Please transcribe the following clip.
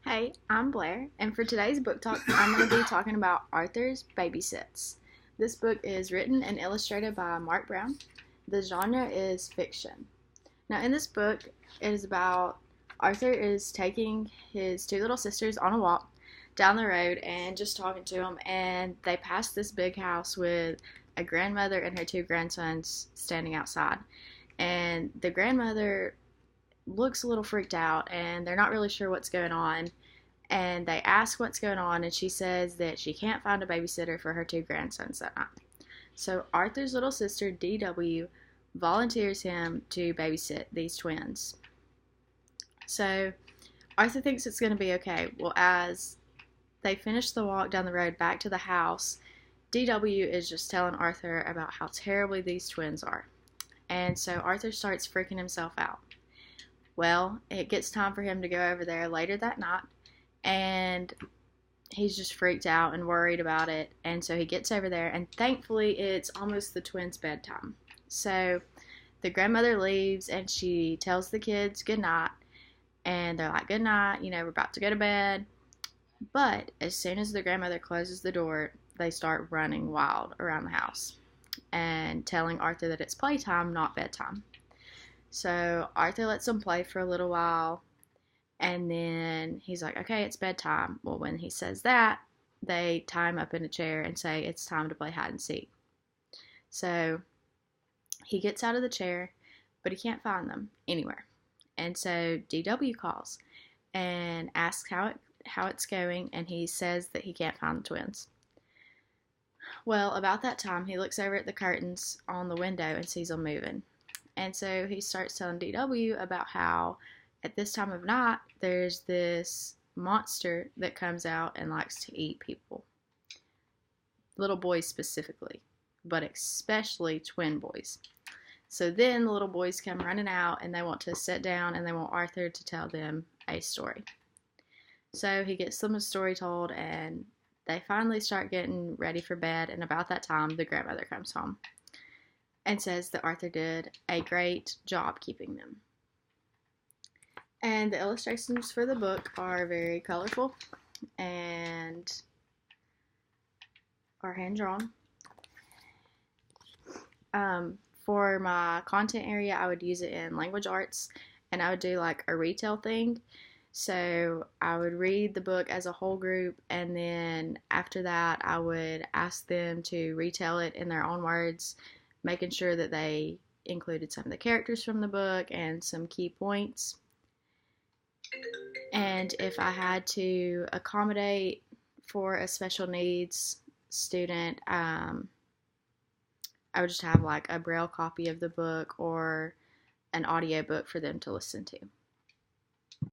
Hey, I'm Blair, and for today's book talk, I'm going to be talking about Arthur's Babysits. This book is written and illustrated by Mark Brown. The genre is fiction. Now, in this book, it is about Arthur is taking his two little sisters on a walk down the road and just talking to them, and they pass this big house with a grandmother and her two grandsons standing outside. And the grandmother looks a little freaked out and they're not really sure what's going on. And they ask what's going on, and she says that she can't find a babysitter for her two grandsons that night. So Arthur's little sister, DW, volunteers him to babysit these twins. So Arthur thinks it's going to be okay. Well, as they finish the walk down the road back to the house, DW is just telling Arthur about how terribly these twins are. And so Arthur starts freaking himself out. Well, it gets time for him to go over there later that night, and he's just freaked out and worried about it. And so he gets over there, and thankfully it's almost the twins' bedtime. So the grandmother leaves, and she tells the kids good night, and they're like, good night, we're about to go to bed. But as soon as the grandmother closes the door, they start running wild around the house and telling Arthur that it's playtime, not bedtime. So Arthur lets them play for a little while, and then he's like, okay, it's bedtime. Well, when he says that, they tie him up in a chair and say it's time to play hide and seek. So he gets out of the chair, but he can't find them anywhere. And so DW calls and asks how it's going, and he says that he can't find the twins. Well, about that time, he looks over at the curtains on the window and sees them moving. And so he starts telling DW about how at this time of night, there's this monster that comes out and likes to eat people. Little boys specifically, but especially twin boys. So then the little boys come running out, and they want to sit down, and they want Arthur to tell them a story. So he gets them a story told, and they finally start getting ready for bed, and about that time, the grandmother comes home and says that Arthur did a great job keeping them. And the illustrations for the book are very colorful and are hand-drawn. For my content area, I would use it in language arts, and I would do like a retail thing. So I would read the book as a whole group, and then after that, I would ask them to retell it in their own words, making sure that they included some of the characters from the book and some key points. And if I had to accommodate for a special needs student, I would just have like a braille copy of the book or an audio book for them to listen to.